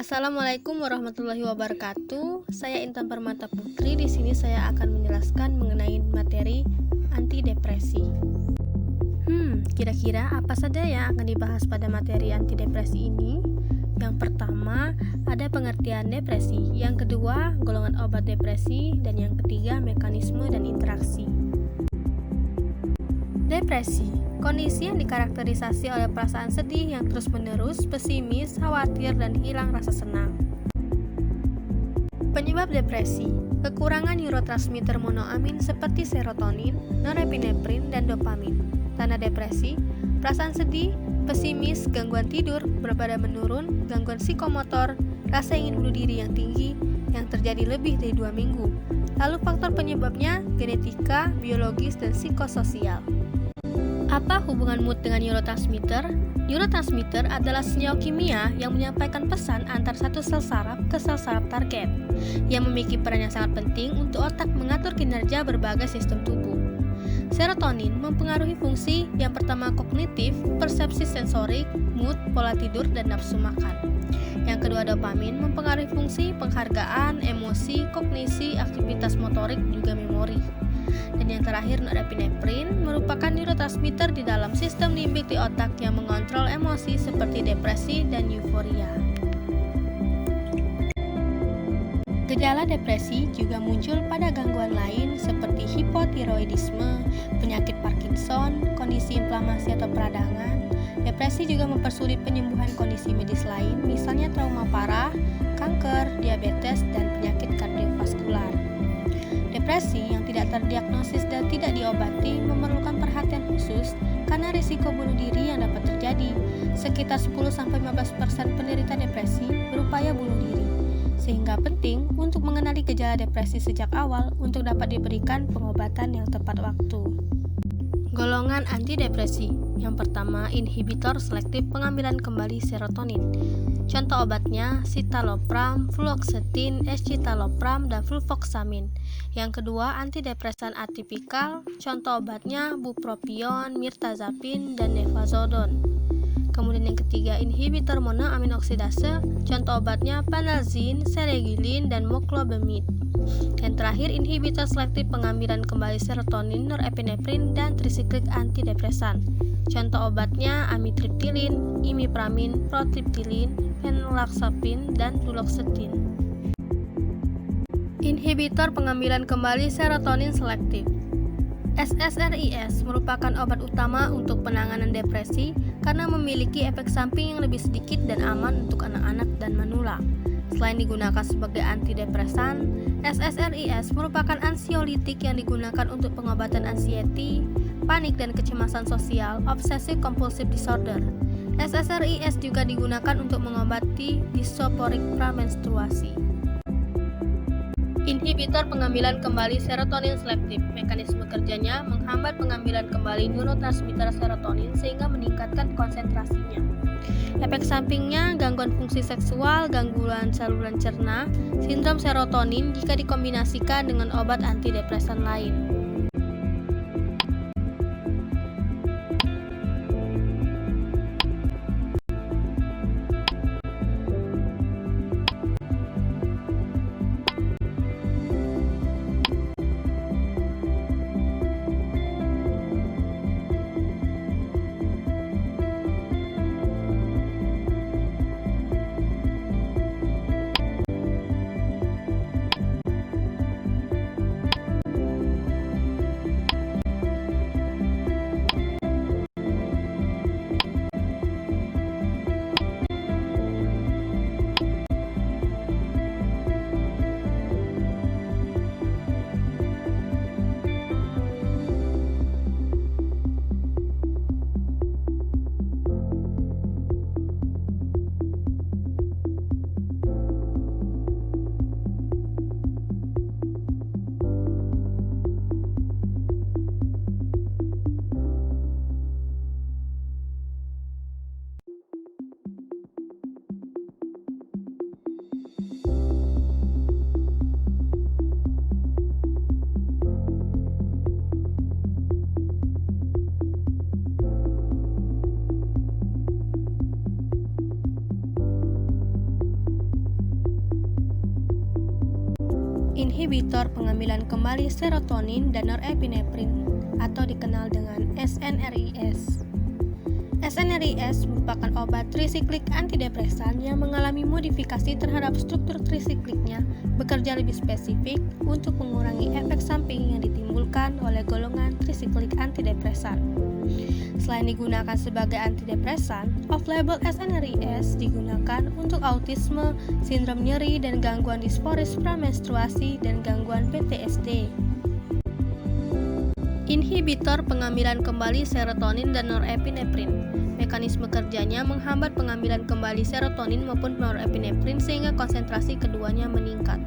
Assalamualaikum warahmatullahi wabarakatuh. Saya Intan Permata Putri. Di sini saya akan menjelaskan mengenai materi antidepresi. Kira-kira apa saja yang akan dibahas pada materi antidepresi ini? Yang pertama, ada pengertian depresi. Yang kedua, golongan obat depresi. Dan yang ketiga, mekanisme dan interaksi. Depresi, kondisi yang dikarakterisasi oleh perasaan sedih yang terus-menerus, pesimis, khawatir, dan hilang rasa senang. Penyebab depresi, kekurangan neurotransmitter monoamin seperti serotonin, norepinefrin, dan dopamin. Tanda depresi, perasaan sedih, pesimis, gangguan tidur, berat badan menurun, gangguan psikomotor, rasa ingin bunuh diri yang tinggi, yang terjadi lebih dari 2 minggu. Lalu faktor penyebabnya, genetika, biologis, dan psikososial. Apa hubungan mood dengan neurotransmitter? Neurotransmitter adalah senyawa kimia yang menyampaikan pesan antar satu sel saraf ke sel saraf target, yang memiliki peran yang sangat penting untuk otak mengatur kinerja berbagai sistem tubuh. Serotonin mempengaruhi fungsi yang pertama kognitif, persepsi sensorik, mood, pola tidur, dan nafsu makan. Yang kedua dopamin mempengaruhi fungsi penghargaan, emosi, kognisi, aktivitas motorik, juga memori. Dan yang terakhir, norepinefrin merupakan neurotransmitter di dalam sistem limbik di otak yang mengontrol emosi seperti depresi dan euforia. Gejala depresi juga muncul pada gangguan lain seperti hipotiroidisme, penyakit Parkinson, kondisi inflamasi atau peradangan. Depresi juga mempersulit penyembuhan kondisi medis lain, misalnya trauma parah, kanker, diabetes, dan penyakit kardiovaskular. Depresi yang tidak terdiagnosis dan tidak diobati memerlukan perhatian khusus karena risiko bunuh diri yang dapat terjadi. Sekitar 10-15% penderita depresi berupaya bunuh diri, sehingga penting untuk mengenali gejala depresi sejak awal untuk dapat diberikan pengobatan yang tepat waktu. Golongan antidepresi. Yang pertama, inhibitor selektif pengambilan kembali serotonin. Contoh obatnya citalopram, fluoxetine, escitalopram, dan fluvoxamine. Yang kedua, antidepresan atipikal. Contoh obatnya bupropion, mirtazapin, dan nefazodon. Kemudian yang ketiga, inhibitor monoamin oksidase. Contoh obatnya panazin, seregilin, dan moclobemid. Yang terakhir, inhibitor selektif pengambilan kembali serotonin, norepinefrin, dan trisiklik antidepresan. Contoh obatnya amitriptilin, imipramin, protriptilin, fenlaxapin, dan duloxetin. Inhibitor pengambilan kembali serotonin selektif. SSRIs merupakan obat utama untuk penanganan depresi karena memiliki efek samping yang lebih sedikit dan aman untuk anak-anak dan manula. Selain digunakan sebagai antidepresan, SSRIs merupakan ansiolitik yang digunakan untuk pengobatan anxiety, panik dan kecemasan sosial, obsessive compulsive disorder. SSRIs juga digunakan untuk mengobati disoporik pramenstruasi. Inhibitor pengambilan kembali serotonin selektif. Mekanisme kerjanya menghambat pengambilan kembali neurotransmitter serotonin sehingga meningkatkan konsentrasinya. Efek sampingnya gangguan fungsi seksual, gangguan saluran cerna, sindrom serotonin jika dikombinasikan dengan obat antidepresan lain. inhibitor pengambilan kembali serotonin dan norepinefrin atau dikenal dengan SNRIs. SNRIs merupakan obat trisiklik antidepresan yang mengalami modifikasi terhadap struktur trisikliknya, bekerja lebih spesifik untuk mengurangi efek samping yang ditimbulkan oleh golongan trisiklik antidepresan. Selain digunakan sebagai antidepresan, off-label SNRIs digunakan untuk autisme, sindrom nyeri dan gangguan disforis pramenstruasi dan gangguan PTSD. Inhibitor pengambilan kembali serotonin dan norepinefrin. Mekanisme kerjanya menghambat pengambilan kembali serotonin maupun norepinefrin sehingga konsentrasi keduanya meningkat.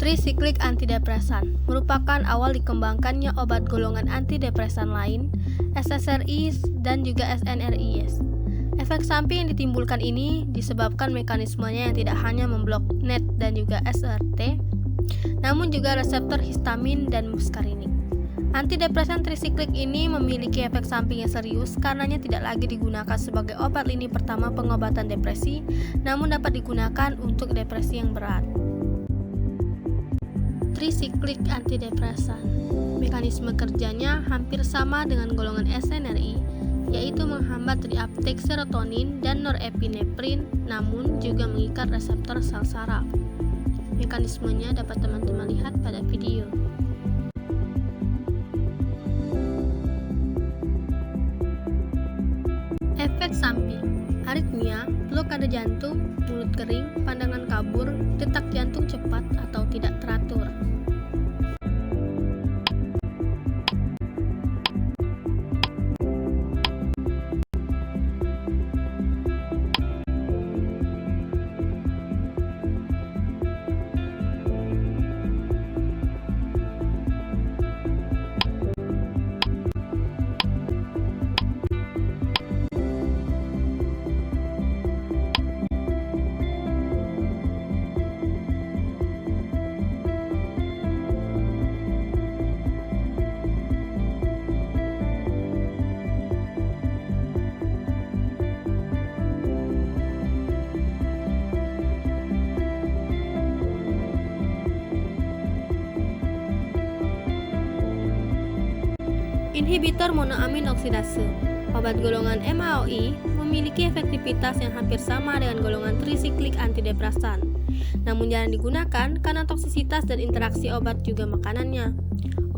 Trisiklik antidepresan merupakan awal dikembangkannya obat golongan antidepresan lain, SSRIs dan juga SNRIs. Efek samping yang ditimbulkan ini disebabkan mekanismenya yang tidak hanya memblok NET dan juga SRT, namun juga reseptor histamin dan muskarinik. Antidepresan trisiklik ini memiliki efek samping yang serius karenanya tidak lagi digunakan sebagai obat lini pertama pengobatan depresi, namun dapat digunakan untuk depresi yang berat. Trisiklik antidepresan. Mekanisme kerjanya hampir sama dengan golongan SNRI, yaitu menghambat reuptake serotonin dan norepinefrin, namun juga mengikat reseptor sel saraf. Mekanismenya dapat teman-teman lihat pada video. Efek samping: aritmia, blokade jantung, mulut kering, pandangan kabur, detak jantung cepat atau tidak teratur. Inhibitor monoamin oksidase. Obat golongan MAOI memiliki efektivitas yang hampir sama dengan golongan trisiklik antidepresan, namun jarang digunakan karena toksisitas dan interaksi obat juga makanannya.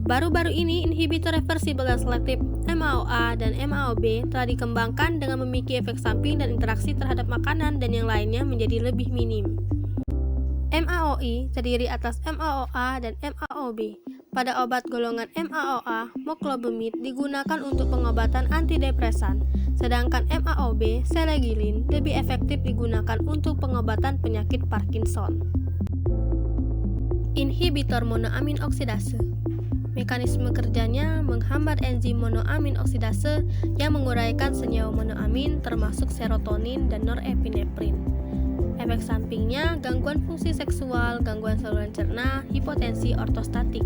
Baru-baru ini, inhibitor reversibel dan selektif MAOA dan MAOB telah dikembangkan dengan memiliki efek samping dan interaksi terhadap makanan dan yang lainnya menjadi lebih minim. MAOI terdiri atas MAOA dan MAOB. Pada obat golongan MAOA, moclobemid digunakan untuk pengobatan antidepresan, sedangkan MAOB, selegiline, lebih efektif digunakan untuk pengobatan penyakit Parkinson. Inhibitor monoamin oksidase. Mekanisme kerjanya menghambat enzim monoamin oksidase yang menguraikan senyawa monoamin termasuk serotonin dan norepinefrin. Efek sampingnya gangguan fungsi seksual, gangguan saluran cerna, hipotensi ortostatik.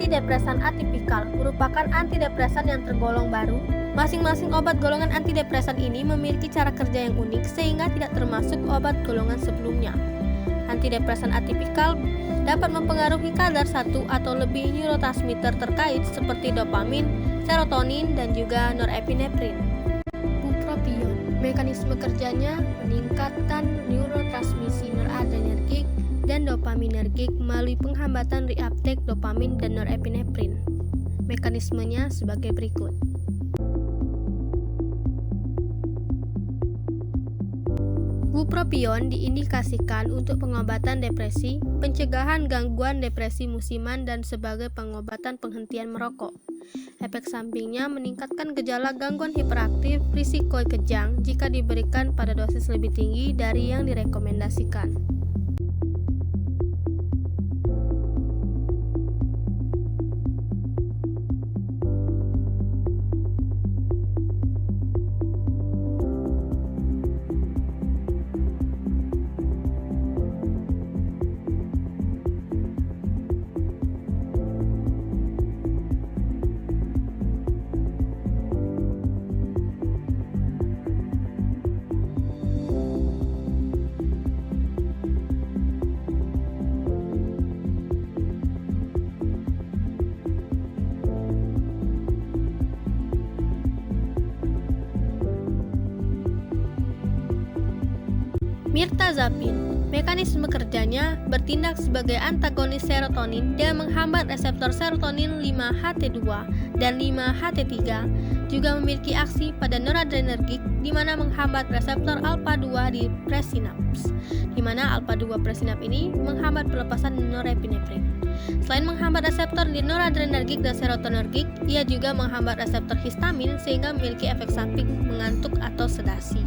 Antidepresan atipikal merupakan antidepresan yang tergolong baru. Masing-masing obat golongan antidepresan ini memiliki cara kerja yang unik sehingga tidak termasuk obat golongan sebelumnya. Antidepresan atipikal dapat mempengaruhi kadar satu atau lebih neurotransmitter terkait seperti dopamin, serotonin, dan juga norepinefrin. Bupropion, mekanisme kerjanya meningkatkan neurotransmisi noradrenergik dan dopaminergik melalui penghambatan reuptake dopamin dan norepinefrin. Mekanismenya sebagai berikut. Bupropion diindikasikan untuk pengobatan depresi, pencegahan gangguan depresi musiman, dan sebagai pengobatan penghentian merokok. Efek sampingnya meningkatkan gejala gangguan hiperaktif, risiko kejang jika diberikan pada dosis lebih tinggi dari yang direkomendasikan. Mirtazapin, mekanisme kerjanya bertindak sebagai antagonis serotonin dan menghambat reseptor serotonin 5-HT2 dan 5-HT3, juga memiliki aksi pada noradrenergik di mana menghambat reseptor alpha-2 di presinaps, di mana alpha-2 presinap ini menghambat pelepasan norepinefrin. Selain menghambat reseptor di noradrenergik dan serotonergik, ia juga menghambat reseptor histamin sehingga memiliki efek samping mengantuk atau sedasi.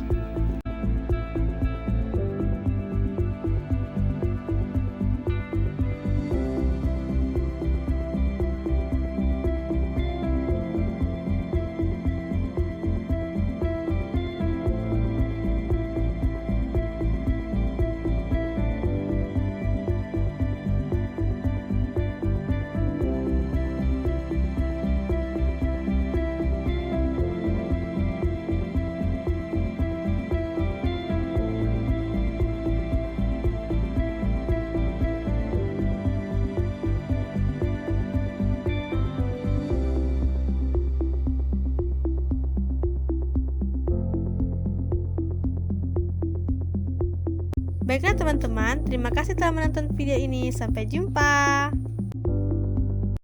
Baiklah teman-teman, terima kasih telah menonton video ini. Sampai jumpa.